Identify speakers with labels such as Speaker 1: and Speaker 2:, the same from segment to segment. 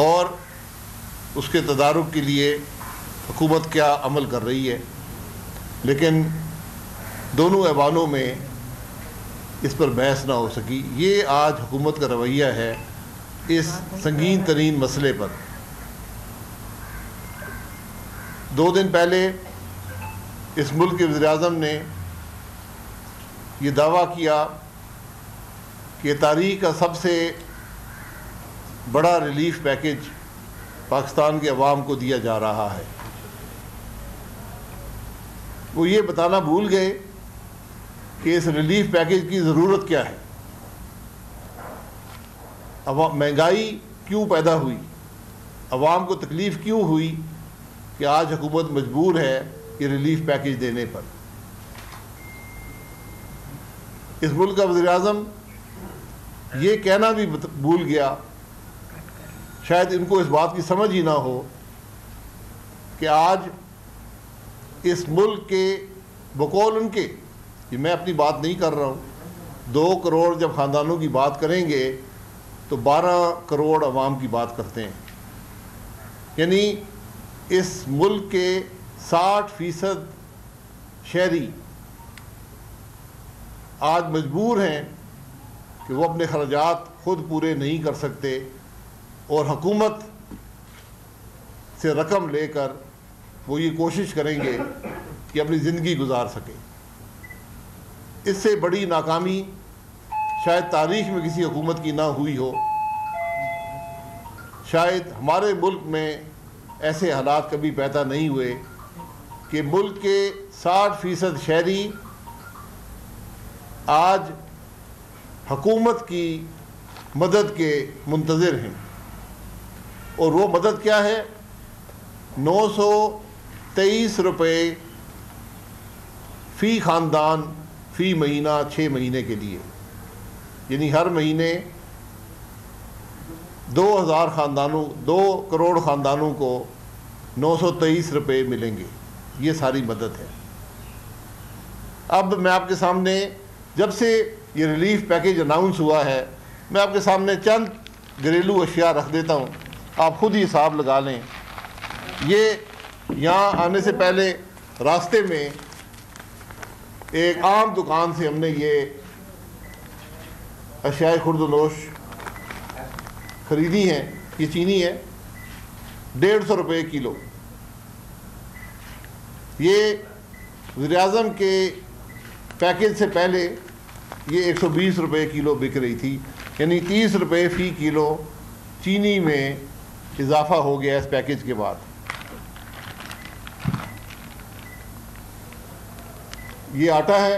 Speaker 1: اور اس کے تدارک کے لیے حکومت کیا عمل کر رہی ہے، لیکن دونوں ایوانوں میں اس پر بحث نہ ہو سکی۔ یہ آج حکومت کا رویہ ہے اس سنگین ترین مسئلے پر۔ 2 دن پہلے اس ملک کے وزیر اعظم نے یہ دعویٰ کیا کہ تاریخ کا سب سے بڑا ریلیف پیکج پاکستان کے عوام کو دیا جا رہا ہے۔ وہ یہ بتانا بھول گئے کہ اس ریلیف پیکج کی ضرورت کیا ہے، مہنگائی کیوں پیدا ہوئی، عوام کو تکلیف کیوں ہوئی کہ آج حکومت مجبور ہے یہ ریلیف پیکج دینے پر۔ اس ملک کا وزیر اعظم یہ کہنا بھی بھول گیا، شاید ان کو اس بات کی سمجھ ہی نہ ہو کہ آج اس ملک کے بقول ان کے، یہ میں اپنی بات نہیں کر رہا ہوں، 2 کروڑ جب خاندانوں کی بات کریں گے تو 12 کروڑ عوام کی بات کرتے ہیں، یعنی اس ملک کے 60% شہری آج مجبور ہیں کہ وہ اپنے خراجات خود پورے نہیں کر سکتے اور حکومت سے رقم لے کر وہ یہ کوشش کریں گے کہ اپنی زندگی گزار سکیں۔ اس سے بڑی ناکامی شاید تاریخ میں کسی حکومت کی نہ ہوئی ہو، شاید ہمارے ملک میں ایسے حالات کبھی پیدا نہیں ہوئے کہ ملک کے 60% شہری آج حکومت کی مدد کے منتظر ہیں، اور وہ مدد کیا ہے؟ 923 روپے فی خاندان فی مہینہ 6 مہینے کے لیے، یعنی ہر مہینے 2 کروڑ خاندانوں کو 923 روپے ملیں گے۔ یہ ساری مدد ہے۔ اب میں آپ کے سامنے، جب سے یہ ریلیف پیکج اناؤنس ہوا ہے، میں آپ کے سامنے چند گھریلو اشیاء رکھ دیتا ہوں، آپ خود ہی حساب لگا لیں۔ یہ یہاں آنے سے پہلے راستے میں ایک عام دکان سے ہم نے یہ اشیاء خرد و نوش خریدی ہیں۔ یہ چینی ہے 150 روپے کلو۔ یہ وزیر اعظم کے پیکج سے پہلے یہ 120 روپے کلو بک رہی تھی، یعنی 30 روپے فی کلو چینی میں اضافہ ہو گیا اس پیکج کے بعد۔ یہ آٹا ہے،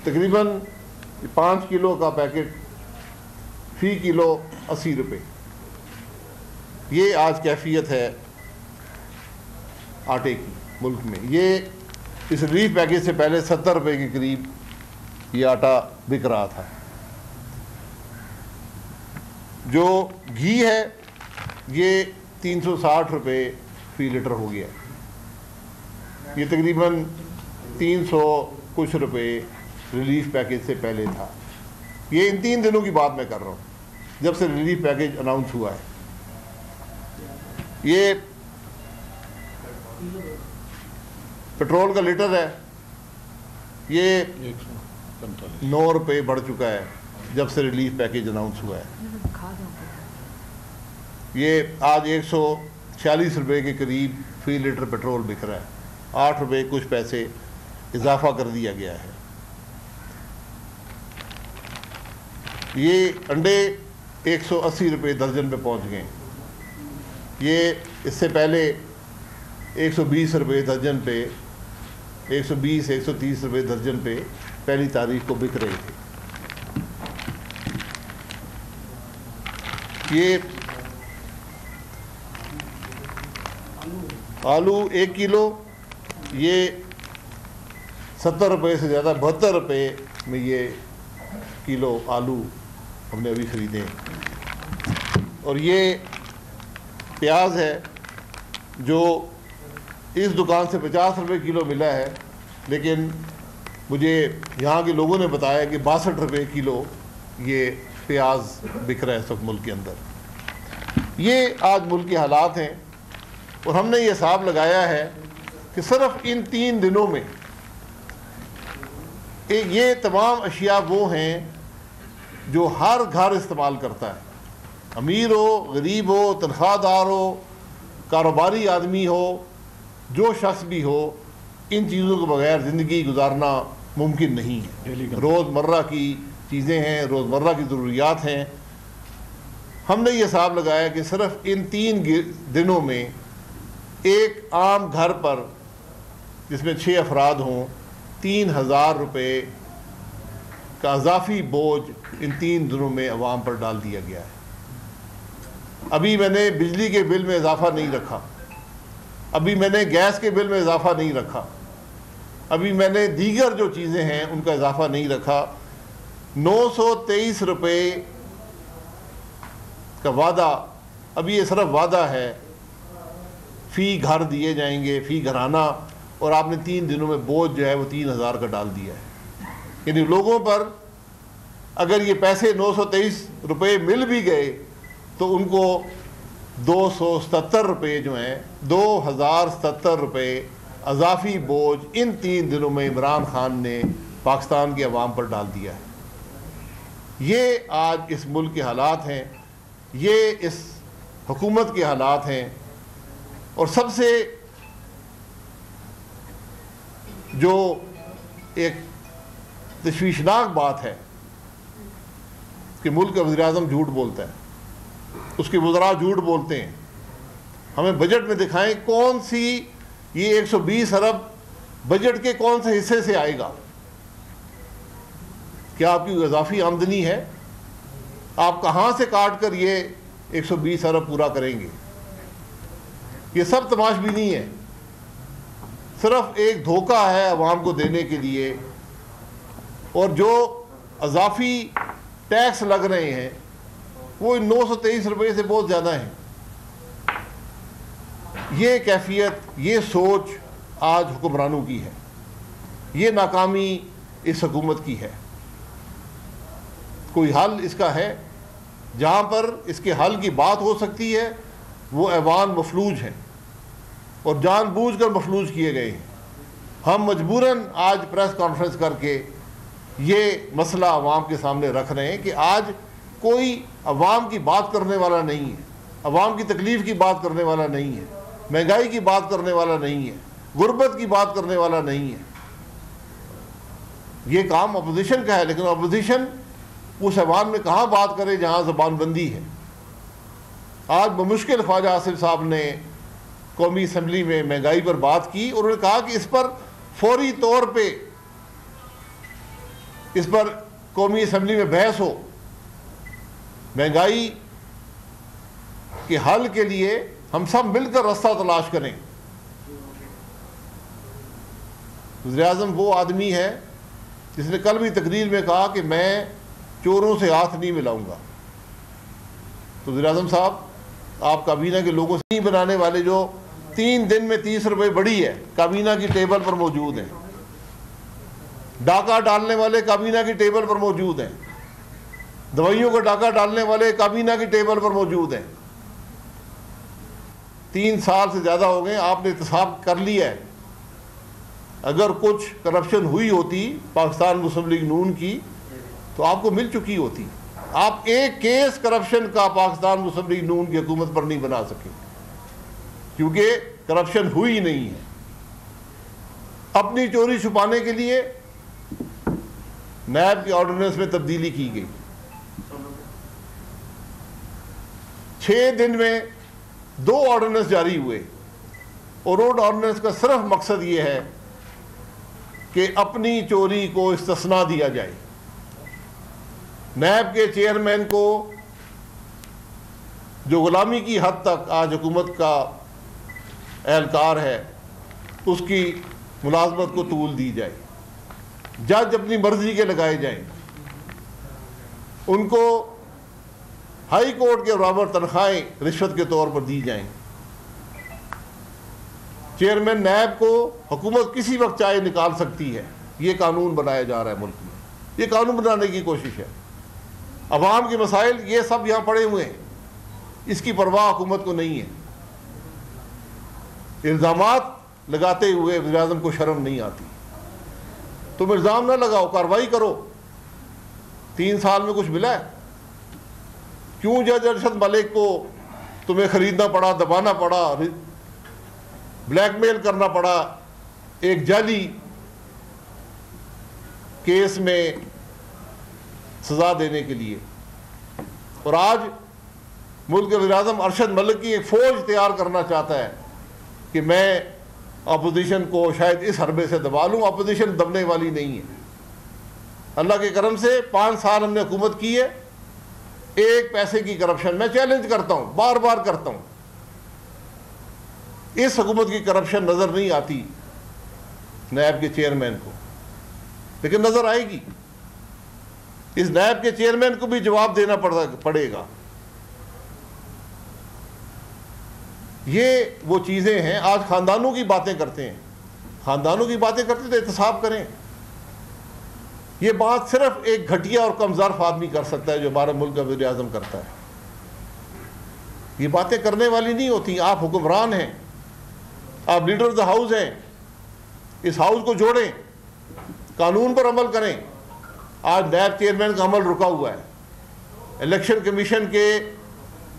Speaker 1: تقریباً 5 کلو کا پیکٹ فی کلو 80 روپے۔ یہ آج کیفیت ہے آٹے کی ملک میں۔ یہ اس ریلیف پیکج سے پہلے 70 روپے کے قریب یہ آٹا بک رہا تھا۔ جو گھی ہے یہ 360 روپے فی لیٹر ہو گیا، یہ تقریباً 300 کچھ روپے ریلیف پیکج سے پہلے تھا۔ یہ ان 3 دنوں کی بات میں کر رہا ہوں جب سے ریلیف پیکج اناؤنس ہوا ہے۔ یہ پٹرول کا لیٹر ہے، یہ 9 روپے بڑھ چکا ہے جب سے ریلیف پیکج اناؤنس ہوا ہے۔ یہ آج 146 روپے کے قریب فی لیٹر پٹرول بک رہا ہے، 8 روپے کچھ پیسے اضافہ کر دیا گیا ہے۔ یہ انڈے 180 روپے درجن پہ پہنچ گئے، یہ اس سے پہلے 120 روپے درجن پہ، 120-130 روپے درجن پہ پہلی تاریخ کو بک رہے تھے۔ یہ آلو 1 کلو، یہ 70 روپے سے زیادہ، 72 روپے میں یہ کلو آلو ہم نے ابھی خریدے ہیں۔ اور یہ پیاز ہے جو اس دکان سے 50 روپے کلو ملا ہے، لیکن مجھے یہاں کے لوگوں نے بتایا کہ 62 روپے کلو یہ پیاز بک رہا ہے اس وقت ملک کے اندر۔ یہ آج ملک کے حالات ہیں، اور ہم نے یہ حساب لگایا ہے کہ صرف ان 3 دنوں میں یہ تمام اشیاء وہ ہیں جو ہر گھر استعمال کرتا ہے، امیر ہو، غریب ہو، تنخواہ دار ہو، کاروباری آدمی ہو، جو شخص بھی ہو، ان چیزوں کے بغیر زندگی گزارنا ممکن نہیں ہے۔ روز مرہ کی چیزیں ہیں، روز مرہ کی ضروریات ہیں۔ ہم نے یہ حساب لگایا کہ صرف ان 3 دنوں میں ایک عام گھر پر جس میں 6 افراد ہوں 3000 روپے کا اضافی بوجھ ان 3 دنوں میں عوام پر ڈال دیا گیا ہے۔ ابھی میں نے بجلی کے بل میں اضافہ نہیں رکھا، ابھی میں نے گیس کے بل میں اضافہ نہیں رکھا، ابھی میں نے دیگر جو چیزیں ہیں ان کا اضافہ نہیں رکھا۔ 923 روپے کا وعدہ، ابھی یہ صرف وعدہ ہے، فی گھر دیے جائیں گے، فی گھرانہ، اور آپ نے 3 دنوں میں بوجھ جو ہے وہ 3000 کا ڈال دیا ہے۔ یعنی لوگوں پر اگر یہ پیسے 923 روپے مل بھی گئے تو ان کو 277 روپے جو ہیں 2077 روپے اضافی بوجھ ان 3 دنوں میں عمران خان نے پاکستان کے عوام پر ڈال دیا ہے۔ یہ آج اس ملک کے حالات ہیں، یہ اس حکومت کے حالات ہیں۔ اور سب سے جو ایک تشویشناک بات ہے کہ ملک کا وزیر اعظم جھوٹ بولتا ہے، اس کے وزراء جھوٹ بولتے ہیں۔ ہمیں بجٹ میں دکھائیں کون سی یہ 120 ارب بجٹ کے کون سے حصے سے آئے گا؟ کیا آپ کی اضافی آمدنی ہے؟ آپ کہاں سے کاٹ کر یہ 120 ارب پورا کریں گے؟ یہ سب تماش بینی ہے، صرف ایک دھوکہ ہے عوام کو دینے کے لیے۔ اور جو اضافی ٹیکس لگ رہے ہیں وہ 923 روپے سے بہت زیادہ ہیں۔ یہ کیفیت، یہ سوچ آج حکمرانوں کی ہے، یہ ناکامی اس حکومت کی ہے۔ کوئی حل اس کا ہے؟ جہاں پر اس کے حل کی بات ہو سکتی ہے وہ ایوان مفلوج ہیں، اور جان بوجھ کر مفلوج کیے گئے ہیں۔ ہم مجبوراً آج پریس کانفرنس کر کے یہ مسئلہ عوام کے سامنے رکھ رہے ہیں کہ آج کوئی عوام کی بات کرنے والا نہیں ہے، عوام کی تکلیف کی بات کرنے والا نہیں ہے، مہنگائی کی بات کرنے والا نہیں ہے، غربت کی بات کرنے والا نہیں ہے۔ یہ کام اپوزیشن کا ہے، لیکن اپوزیشن اس ایوان میں کہاں بات کرے جہاں زبان بندی ہے۔ آج بمشکل خواجہ آصف صاحب نے قومی اسمبلی میں مہنگائی پر بات کی، اور انہوں نے کہا کہ اس پر فوری طور پہ اس پر قومی اسمبلی میں بحث ہو، مہنگائی کے حل کے لیے ہم سب مل کر راستہ تلاش کریں۔ وزیر اعظم وہ آدمی ہے جس نے کل بھی تقریر میں کہا کہ میں چوروں سے ہاتھ نہیں ملاؤں گا۔ تو وزیر اعظم صاحب، آپ کابینہ کے لوگوں سے نہیں بنانے والے جو 3 دن میں 30 روپے بڑھی ہے کابینہ کی ٹیبل پر موجود ہیں، ڈاکہ ڈالنے والے کابینہ کی ٹیبل پر موجود ہیں، دوائیوں کا ڈاکہ ڈالنے والے کابینہ کی ٹیبل پر موجود ہیں۔ 3 سال سے زیادہ ہو گئے، آپ نے احتساب کر لیا ہے۔ اگر کچھ کرپشن ہوئی ہوتی پاکستان مسلم لیگ نون کی تو آپ کو مل چکی ہوتی۔ آپ ایک کیس کرپشن کا پاکستان مسلم لیگ نون کی حکومت پر نہیں بنا سکے، کیونکہ کرپشن ہوئی نہیں ہے۔ اپنی چوری چھپانے کے لیے نیب کے آرڈیننس میں تبدیلی کی گئی۔ 6 دن میں 2 آرڈیننس جاری ہوئے، اور روڈ آرڈیننس کا صرف مقصد یہ ہے کہ اپنی چوری کو استثناء دیا جائے۔ نیب کے چیئرمین کو جو غلامی کی حد تک آج حکومت کا اہلکار ہے اس کی ملازمت کو طول دی جائے، جج اپنی مرضی کے لگائے جائیں، ان کو ہائی کورٹ کے برابر تنخواہیں رشوت کے طور پر دی جائیں۔ چیئرمین نیب کو حکومت کسی وقت چاہے نکال سکتی ہے۔ یہ قانون بنایا جا رہا ہے ملک میں، یہ قانون بنانے کی کوشش ہے۔ عوام کے مسائل یہ سب یہاں پڑے ہوئے ہیں، اس کی پرواہ حکومت کو نہیں ہے۔ الزامات لگاتے ہوئے وزیر اعظم کو شرم نہیں آتی۔ تم الزام نہ لگاؤ، کارروائی کرو۔ 3 سال میں کچھ ملا ہے؟ کیوں جج ارشد ملک کو تمہیں خریدنا پڑا، دبانا پڑا، بلیک میل کرنا پڑا ایک جعلی کیس میں سزا دینے کے لیے؟ اور آج ملک کے وزیر اعظم ارشد ملک کی ایک فوج تیار کرنا چاہتا ہے کہ میں اپوزیشن کو شاید اس حربے سے دبا لوں۔ اپوزیشن دبنے والی نہیں ہے۔ اللہ کے کرم سے 5 سال ہم نے حکومت کی ہے، ایک پیسے کی کرپشن میں چیلنج کرتا ہوں، بار بار کرتا ہوں، اس حکومت کی کرپشن نظر نہیں آتی نیب کے چیئرمین کو، لیکن نظر آئے گی۔ اس نیب کے چیئرمین کو بھی جواب دینا پڑے گا۔ یہ وہ چیزیں ہیں۔ آج خاندانوں کی باتیں کرتے ہیں، خاندانوں کی باتیں کرتے تو احتساب کریں۔ یہ بات صرف ایک گھٹیا اور کم ظرف آدمی کر سکتا ہے جو ہمارے ملک کا وزیر اعظم کرتا ہے۔ یہ باتیں کرنے والی نہیں ہوتی۔ آپ حکمران ہیں، آپ لیڈر آف دا ہاؤس ہیں، اس ہاؤس کو جوڑیں، قانون پر عمل کریں۔ آج نیب چیئرمین کا عمل رکا ہوا ہے، الیکشن کمیشن کے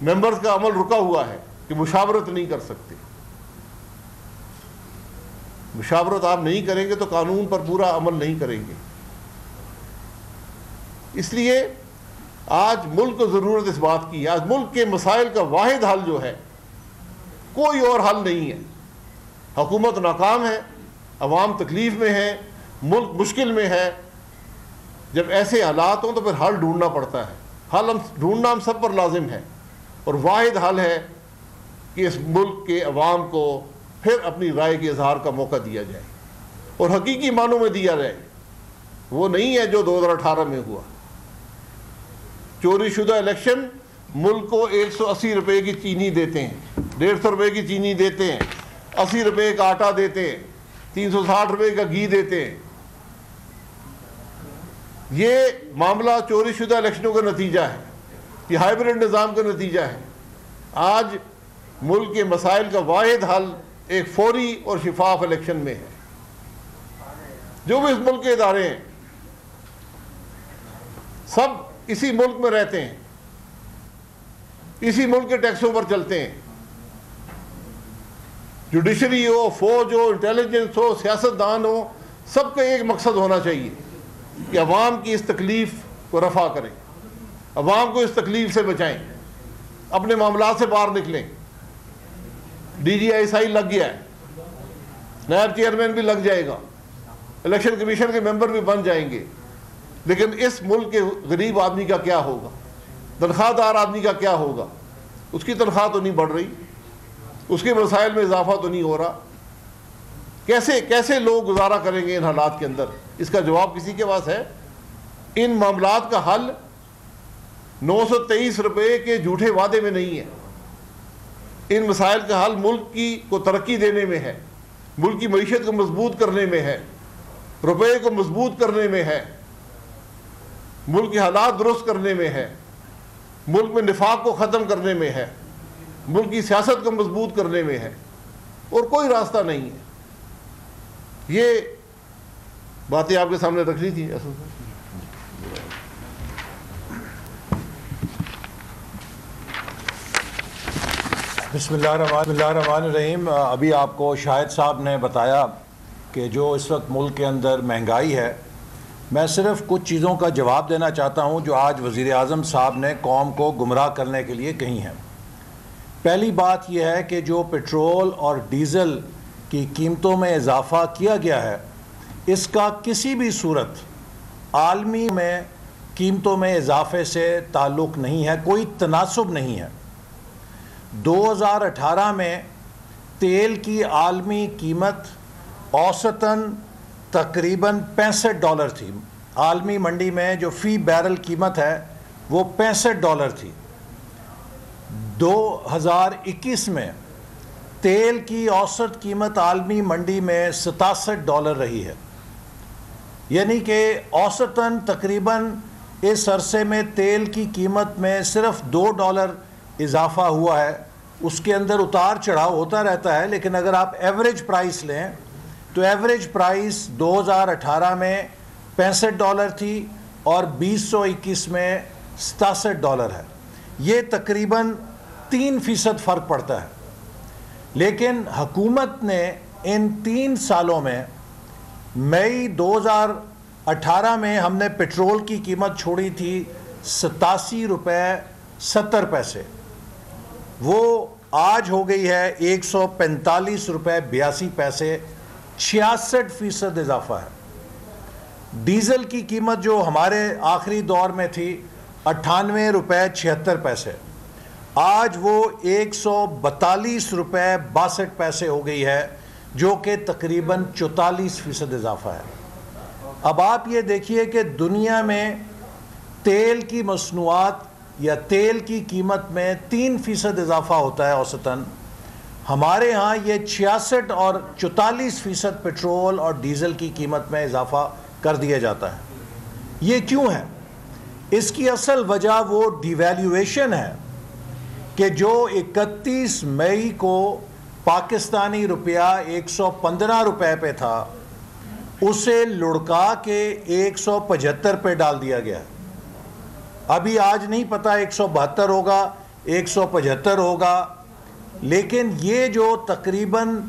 Speaker 1: ممبرز کا عمل رکا ہوا ہے کہ مشاورت نہیں کر سکتے۔ مشاورت آپ نہیں کریں گے تو قانون پر پورا عمل نہیں کریں گے۔ اس لیے آج ملک کو ضرورت اس بات کی ہے۔ آج ملک کے مسائل کا واحد حل جو ہے، کوئی اور حل نہیں ہے۔ حکومت ناکام ہے، عوام تکلیف میں ہے، ملک مشکل میں ہے۔ جب ایسے حالات ہوں تو پھر حل ڈھونڈنا پڑتا ہے۔ حل ڈھونڈنا ہم سب پر لازم ہے، اور واحد حل ہے کہ اس ملک کے عوام کو پھر اپنی رائے کے اظہار کا موقع دیا جائے، اور حقیقی معنوں میں دیا جائے۔ وہ نہیں ہے جو 2018 میں ہوا۔ چوری شدہ الیکشن ملک کو 180 روپے کی چینی دیتے ہیں، 150 روپے کی چینی دیتے ہیں، 80 روپے کا آٹا دیتے ہیں، 360 روپے کا گھی دیتے ہیں۔ یہ معاملہ چوری شدہ الیکشنوں کا نتیجہ ہے، یہ ہائیبرڈ نظام کا نتیجہ ہے۔ آج ملک کے مسائل کا واحد حل ایک فوری اور شفاف الیکشن میں ہے۔ جو بھی اس ملک کے ادارے ہیں سب اسی ملک میں رہتے ہیں، اسی ملک کے ٹیکسوں پر چلتے ہیں۔ جوڈیشری ہو، فوج ہو، انٹیلیجنس ہو، سیاستدان ہو، سب کا ایک مقصد ہونا چاہیے کہ عوام کی اس تکلیف کو رفع کریں، عوام کو اس تکلیف سے بچائیں، اپنے معاملات سے باہر نکلیں۔ ڈی جی آئی آئی لگ گیا ہے، نیب چیئرمین بھی لگ جائے گا، الیکشن کمیشن کے ممبر بھی بن جائیں گے، لیکن اس ملک کے غریب آدمی کا کیا ہوگا؟ تنخواہ دار آدمی کا کیا ہوگا؟ اس کی تنخواہ تو نہیں بڑھ رہی، اس کے مسائل میں اضافہ تو نہیں ہو رہا۔ کیسے لوگ گزارا کریں گے ان حالات کے اندر؟ اس کا جواب کسی کے پاس ہے؟ ان معاملات کا حل 923 روپے کے جھوٹے وعدے میں نہیں ہے۔ ان مسائل کا حل ملک کو ترقی دینے میں ہے، ملک کی معیشت کو مضبوط کرنے میں ہے، روپے کو مضبوط کرنے میں ہے، ملک کے حالات درست کرنے میں ہے، ملک میں نفاق کو ختم کرنے میں ہے، ملک کی سیاست کو مضبوط کرنے میں ہے، اور کوئی راستہ نہیں ہے۔ یہ باتیں آپ کے سامنے رکھنی تھی۔
Speaker 2: بسم اللہ الرحمن الرحیم۔ ابھی آپ کو شاہد صاحب نے بتایا کہ جو اس وقت ملک کے اندر مہنگائی ہے، میں صرف کچھ چیزوں کا جواب دینا چاہتا ہوں جو آج وزیر اعظم صاحب نے قوم کو گمراہ کرنے کے لیے کہی ہیں۔ پہلی بات یہ ہے کہ جو پیٹرول اور ڈیزل کی قیمتوں میں اضافہ کیا گیا ہے، اس کا کسی بھی صورت عالمی میں قیمتوں میں اضافے سے تعلق نہیں ہے، کوئی تناسب نہیں ہے۔ 2018 میں تیل کی عالمی قیمت اوسطاً تقریباً $65 تھی۔ عالمی منڈی میں جو فی بیرل قیمت ہے وہ $65 تھی۔ 2021 میں تیل کی اوسط قیمت عالمی منڈی میں $67 رہی ہے، یعنی کہ اوسطاً تقریباً اس عرصے میں تیل کی قیمت میں صرف $2 اضافہ ہوا ہے. اس کے اندر اتار چڑھاؤ ہوتا رہتا ہے، لیکن اگر آپ ایوریج پرائس لیں تو ایوریج پرائس 2018 میں $65 تھی اور 2021 میں $67 ہے. یہ تقریباً 3% فرق پڑتا ہے. لیکن حکومت نے ان 3 سالوں میں مئی 2018 میں ہم نے پٹرول کی قیمت چھوڑی تھی $87.70، وہ آج ہو گئی ہے $145.82، 66% اضافہ ہے. ڈیزل کی قیمت جو ہمارے آخری دور میں تھی $98.76، آج وہ $142.62 ہو گئی ہے، جو کہ تقریباً 44% اضافہ ہے. اب آپ یہ دیکھیے کہ دنیا میں تیل کی مصنوعات یا تیل کی قیمت میں 3% اضافہ ہوتا ہے اوسطاً، ہمارے ہاں یہ 66 اور 44% پٹرول اور ڈیزل کی قیمت میں اضافہ کر دیا جاتا ہے. یہ کیوں ہے؟ اس کی اصل وجہ وہ ڈیویلیویشن ہے کہ جو 31 مئی کو پاکستانی روپیہ 115 روپے پہ تھا، اسے لڑکا کے 175 پہ ڈال دیا گیا. ابھی آج نہیں پتا 172 ہوگا 175 ہوگا، لیکن یہ جو تقریباً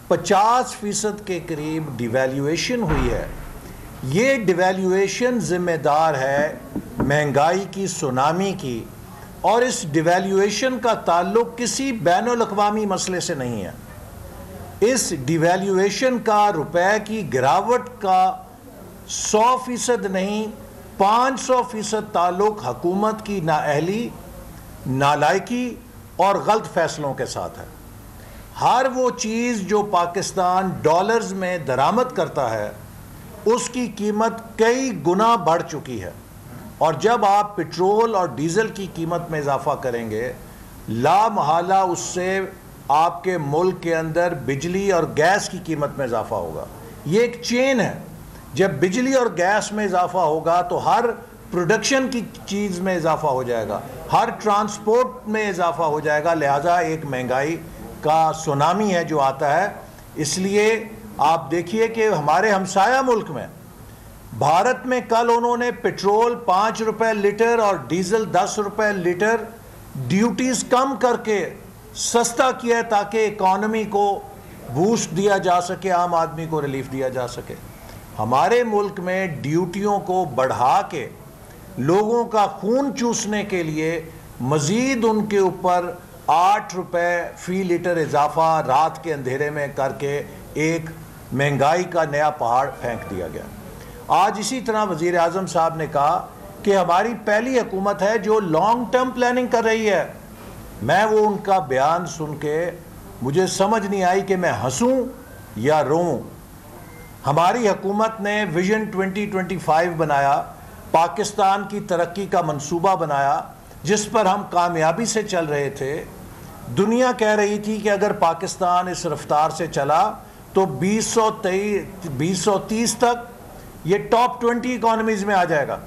Speaker 2: 50% کے قریب ڈیویلیویشن ہوئی ہے، یہ ڈیویلیویشن ذمہ دار ہے مہنگائی کی سونامی کی. اور اس ڈیویلیویشن کا تعلق کسی بین الاقوامی مسئلے سے نہیں ہے. اس ڈیویلیویشن کا روپے کی گراوٹ کا 100% نہیں 500% تعلق حکومت کی نااہلی، نالائکی اور غلط فیصلوں کے ساتھ ہے. ہر وہ چیز جو پاکستان ڈالرز میں درآمد کرتا ہے اس کی قیمت کئی گنا بڑھ چکی ہے، اور جب آپ پٹرول اور ڈیزل کی قیمت میں اضافہ کریں گے لا محالہ اس سے آپ کے ملک کے اندر بجلی اور گیس کی قیمت میں اضافہ ہوگا. یہ ایک چین ہے. جب بجلی اور گیس میں اضافہ ہوگا تو ہر پروڈکشن کی چیز میں اضافہ ہو جائے گا، ہر ٹرانسپورٹ میں اضافہ ہو جائے گا. لہٰذا ایک مہنگائی کا سونامی ہے جو آتا ہے. اس لیے آپ دیکھیے کہ ہمارے ہمسایہ ملک میں بھارت میں کل انہوں نے پٹرول 5 روپے لیٹر اور ڈیزل 10 روپے لیٹر ڈیوٹیز کم کر کے سستا کیا ہے تاکہ اکانومی کو بوسٹ دیا جا سکے، عام آدمی کو ریلیف دیا جا سکے. ہمارے ملک میں ڈیوٹیوں کو بڑھا کے لوگوں کا خون چوسنے کے لیے مزید ان کے اوپر 8 روپے فی لیٹر اضافہ رات کے اندھیرے میں کر کے ایک مہنگائی کا نیا پہاڑ پھینک دیا گیا. آج اسی طرح وزیر اعظم صاحب نے کہا کہ ہماری پہلی حکومت ہے جو لانگ ٹرم پلاننگ کر رہی ہے. میں وہ ان کا بیان سن کے مجھے سمجھ نہیں آئی کہ میں ہنسوں یا روؤں. ہماری حکومت نے ویژن 2025 بنایا، پاکستان کی ترقی کا منصوبہ بنایا جس پر ہم کامیابی سے چل رہے تھے. دنیا کہہ رہی تھی کہ اگر پاکستان اس رفتار سے چلا تو 2030 تک یہ ٹاپ 20 اکانومیز میں آ جائے گا.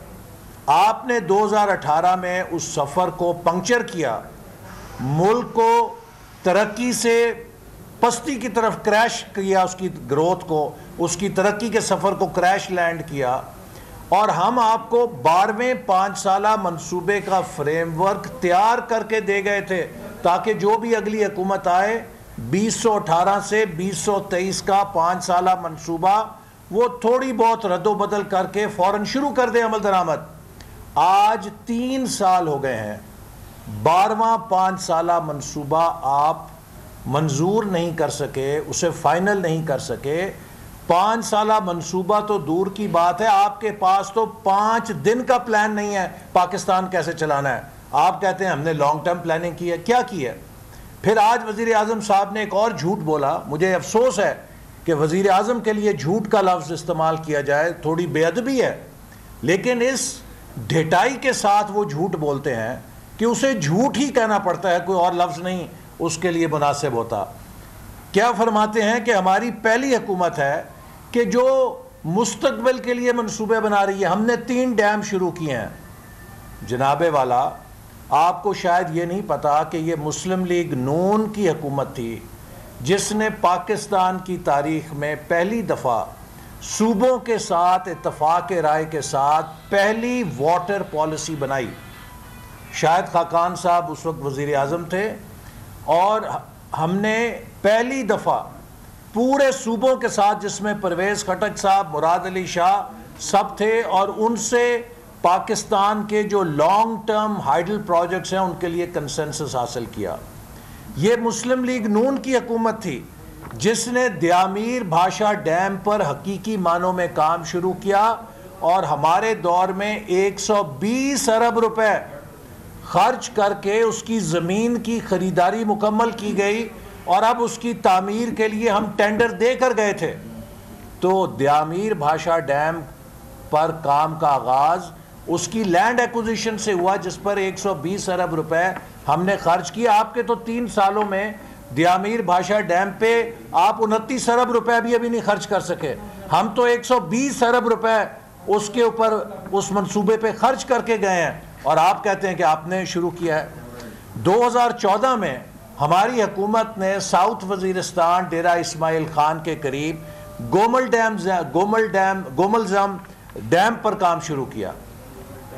Speaker 2: آپ نے 2018 میں اس سفر کو پنکچر کیا، ملک کو ترقی سے پستی کی طرف کریش کیا، اس کی گروتھ کو، اس کی ترقی کے سفر کو کریش لینڈ کیا. اور ہم آپ کو 12ویں 5 سالہ منصوبے کا فریم ورک تیار کر کے دے گئے تھے تاکہ جو بھی اگلی حکومت آئے 2018 سے 2023 کا 5 سالہ منصوبہ وہ تھوڑی بہت رد و بدل کر کے فوراً شروع کر دے عمل درآمد. آج 3 سال ہو گئے ہیں، 12واں 5 سالہ منصوبہ آپ منظور نہیں کر سکے، اسے فائنل نہیں کر سکے. 5 سالہ منصوبہ تو دور کی بات ہے، آپ کے پاس تو 5 دن کا پلان نہیں ہے پاکستان کیسے چلانا ہے. آپ کہتے ہیں ہم نے لانگ ٹرم پلاننگ کی ہے. کیا کی ہے؟ پھر آج وزیر اعظم صاحب نے ایک اور جھوٹ بولا. مجھے افسوس ہے کہ وزیر اعظم کے لیے جھوٹ کا لفظ استعمال کیا جائے، تھوڑی بے ادبی ہے، لیکن اس ڈھٹائی کے ساتھ وہ جھوٹ بولتے ہیں کہ اسے جھوٹ ہی کہنا پڑتا ہے، کوئی اور لفظ نہیں اس کے لیے مناسب ہوتا. کیا فرماتے ہیں کہ ہماری پہلی حکومت ہے کہ جو مستقبل کے لیے منصوبے بنا رہی ہے. ہم نے 3 ڈیم شروع کیے ہیں. جناب والا آپ کو شاید یہ نہیں پتا کہ یہ مسلم لیگ نون کی حکومت تھی جس نے پاکستان کی تاریخ میں پہلی دفعہ صوبوں کے ساتھ اتفاق رائے کے ساتھ پہلی واٹر پالیسی بنائی. شاہد خاقان صاحب اس وقت وزیر اعظم تھے اور ہم نے پہلی دفعہ پورے صوبوں کے ساتھ، جس میں پرویز خٹک صاحب، مراد علی شاہ سب تھے، اور ان سے پاکستان کے جو لانگ ٹرم ہائیڈل پروجیکٹس ہیں ان کے لیے کنسنسس حاصل کیا. یہ مسلم لیگ نون کی حکومت تھی جس نے دیامیر بھاشا ڈیم پر حقیقی معنوں میں کام شروع کیا اور ہمارے دور میں 120 ارب روپے خرچ کر کے اس کی زمین کی خریداری مکمل کی گئی اور اب اس کی تعمیر کے لیے ہم ٹینڈر دے کر گئے تھے. تو دیامیر بھاشا ڈیم پر کام کا آغاز اس کی لینڈ ایکوزیشن سے ہوا جس پر 120 ارب روپے ہم نے خرچ کیا. آپ کے تو 3 سالوں میں دیامیر بھاشا ڈیم پہ آپ 29 ارب روپے بھی ابھی نہیں خرچ کر سکے. ہم تو 120 ارب روپے اس کے اوپر اس منصوبے پہ خرچ کر کے گئے ہیں اور آپ کہتے ہیں کہ آپ نے شروع کیا ہے. 2014 میں ہماری حکومت نے ساؤتھ وزیرستان ڈیرہ اسماعیل خان کے قریب گوملزم ڈیم پر کام شروع کیا.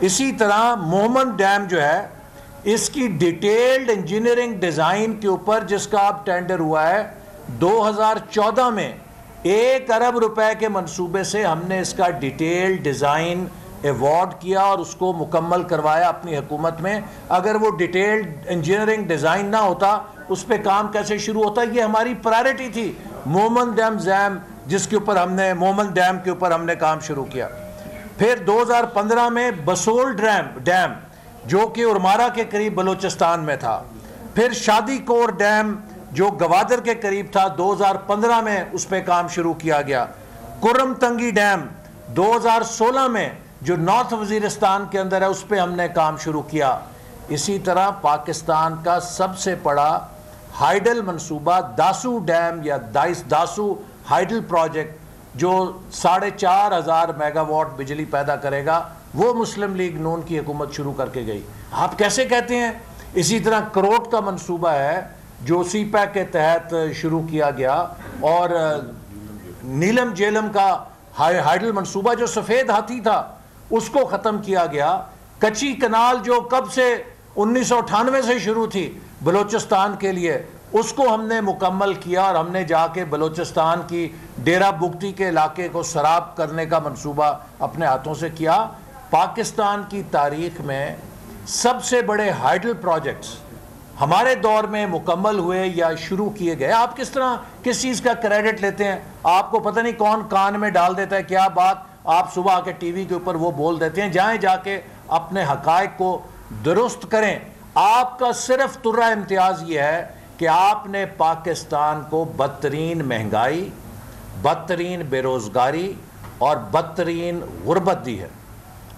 Speaker 2: اسی طرح مومن ڈیم جو ہے اس کی ڈیٹیلڈ انجینئرنگ ڈیزائن کے اوپر جس کا اب ٹینڈر ہوا ہے 2014 میں 1 ارب روپے کے منصوبے سے ہم نے اس کا ڈیٹیلڈ ڈیزائن ایوارڈ کیا اور اس کو مکمل کروایا اپنی حکومت میں. اگر وہ ڈیٹیلڈ انجینئرنگ ڈیزائن نہ ہوتا اس پہ کام کیسے شروع ہوتا؟ یہ ہماری پرائرٹی تھی. مومن ڈیم زیم جس کے اوپر مومن ڈیم کے اوپر ہم نے کام شروع کیا. پھر 2015 میں بسول ڈیم جو کہ ارمارا کے قریب بلوچستان میں تھا. پھر شادی کور ڈیم جو گوادر کے قریب تھا 2015 میں اس پہ کام شروع کیا گیا. کرم تنگی ڈیم 2016 میں جو نارتھ وزیرستان کے اندر ہے اس پہ ہم نے کام شروع کیا. اسی طرح پاکستان کا سب سے بڑا ہائیڈل منصوبہ داسو ڈیم یا داسو ہائیڈل پروجیکٹ جو 4,500 میگا واٹ بجلی پیدا کرے گا وہ مسلم لیگ نون کی حکومت شروع کر کے گئی. آپ کیسے کہتے ہیں؟ اسی طرح کروٹ کا منصوبہ ہے جو سی پیک کے تحت شروع کیا گیا اور نیلم جیلم کا ہائیڈل منصوبہ جو سفید ہاتھی تھا اس کو ختم کیا گیا. کچی کنال جو کب سے 1998 سے شروع تھی بلوچستان کے لیے اس کو ہم نے مکمل کیا اور ہم نے جا کے بلوچستان کی ڈیرہ بگٹی کے علاقے کو سراب کرنے کا منصوبہ اپنے ہاتھوں سے کیا. پاکستان کی تاریخ میں سب سے بڑے ہائیڈل پروجیکٹس ہمارے دور میں مکمل ہوئے یا شروع کیے گئے. آپ کس چیز کا کریڈٹ لیتے ہیں؟ آپ کو پتہ نہیں کون کان میں ڈال دیتا ہے کیا بات آپ صبح آ کے ٹی وی کے اوپر وہ بول دیتے ہیں. جائیں جا کے اپنے حقائق کو درست کریں. آپ کا صرف ترہ امتیاز یہ ہے کہ آپ نے پاکستان کو بدترین مہنگائی، بدترین بے روزگاری اور بدترین غربت دی ہے.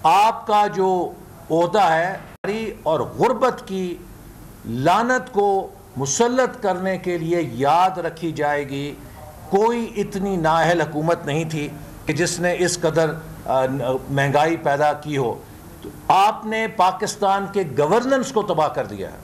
Speaker 2: آپ کا جو عہدہ ہے اور غربت کی لعنت کو مسلط کرنے کے لیے یاد رکھی جائے گی. کوئی اتنی نااہل حکومت نہیں تھی کہ جس نے اس قدر مہنگائی پیدا کی ہو. آپ نے پاکستان کے گورننس کو تباہ کر دیا ہے،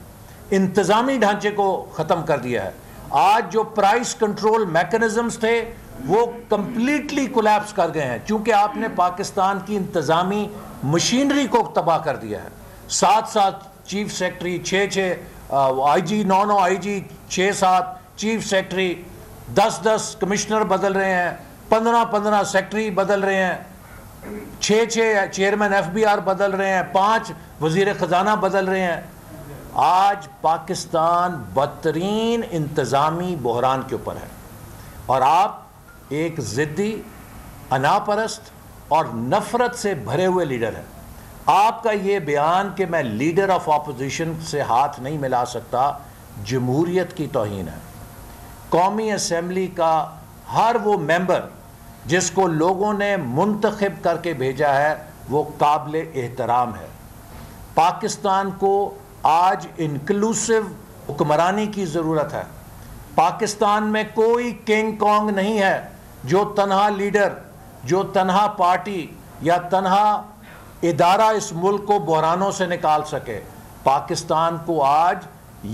Speaker 2: انتظامی ڈھانچے کو ختم کر دیا ہے. آج جو پرائس کنٹرول میکنزمز تھے وہ کمپلیٹلی کولیپس کر گئے ہیں چونکہ آپ نے پاکستان کی انتظامی مشینری کو تباہ کر دیا ہے. 7 چیف سیکٹری، 6 آئی جی، 9 آئی جی، 6 چیف سیکٹری، 10 کمشنر بدل رہے ہیں، 15 سیکٹری بدل رہے ہیں، 6 چیئرمین ایف بی آر بدل رہے ہیں، 5 وزیر خزانہ بدل رہے ہیں. آج پاکستان بدترین انتظامی بحران کے اوپر ہے اور آپ ایک ضدی، اناپرست اور نفرت سے بھرے ہوئے لیڈر ہیں. آپ کا یہ بیان کہ میں لیڈر آف اپوزیشن سے ہاتھ نہیں ملا سکتا جمہوریت کی توہین ہے. قومی اسمبلی کا ہر وہ ممبر جس کو لوگوں نے منتخب کر کے بھیجا ہے وہ قابل احترام ہے. پاکستان کو آج انکلوسیو حکمرانی کی ضرورت ہے. پاکستان میں کوئی کنگ کانگ نہیں ہے جو تنہا لیڈر، جو تنہا پارٹی یا تنہا ادارہ اس ملک کو بحرانوں سے نکال سکے۔ پاکستان کو آج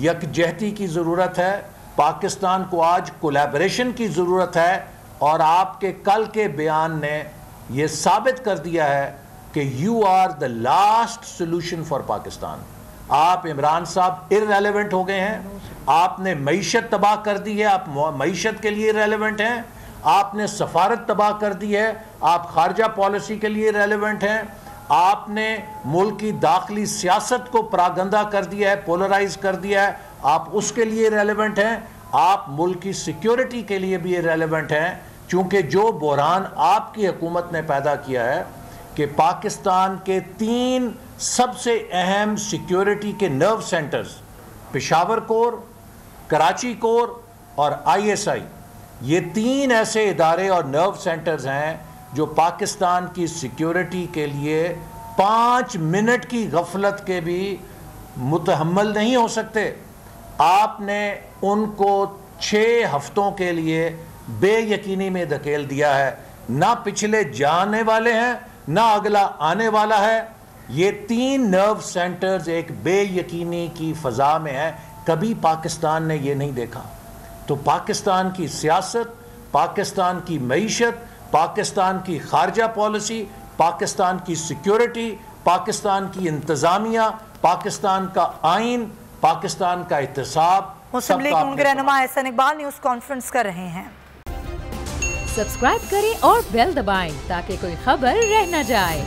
Speaker 2: یکجہتی کی ضرورت ہے، پاکستان کو آج کولیبریشن کی ضرورت ہے، اور آپ کے کل کے بیان نے یہ ثابت کر دیا ہے کہ you are the last solution for Pakistan. آپ عمران صاحب irrelevant ہو گئے ہیں، آپ نے معیشت تباہ کر دی ہے، آپ معیشت کے لیے irrelevant ہیں، آپ نے سفارت تباہ کر دی ہے، آپ خارجہ پالیسی کے لیے irrelevant ہیں، آپ نے ملک کی داخلی سیاست کو پراگندہ کر دیا ہے، پولرائز کر دیا ہے، آپ اس کے لیے irrelevant ہیں، آپ ملک کی سیکیورٹی کے لیے بھی irrelevant ہیں، چونکہ جو بحران آپ کی حکومت نے پیدا کیا ہے کہ پاکستان کے 3 سب سے اہم سیکیورٹی کے نرو سینٹرز، پشاور کور، کراچی کور اور ISI، یہ 3 ایسے ادارے اور نرو سینٹرز ہیں جو پاکستان کی سیکیورٹی کے لیے 5 منٹ کی غفلت کے بھی متحمل نہیں ہو سکتے۔ آپ نے ان کو 6 ہفتوں کے لیے بے یقینی میں دھکیل دیا ہے، نہ پچھلے جانے والے ہیں نہ اگلا آنے والا ہے۔ یہ 3 نرو سینٹرز ایک بے یقینی کی فضا میں ہیں، کبھی پاکستان نے یہ نہیں دیکھا۔ تو پاکستان کی سیاست، پاکستان کی معیشت، پاکستان کی خارجہ پالیسی، پاکستان کی سیکیورٹی، پاکستان کی انتظامیہ، پاکستان کا آئین، پاکستان کا احتساب،
Speaker 3: مسلم لیگ نون کے رہنما احسن اقبال نیوز کانفرنس کر رہے ہیں۔
Speaker 4: سبسکرائب کریں اور بیل دبائیں تاکہ کوئی خبر رہ نہ جائے۔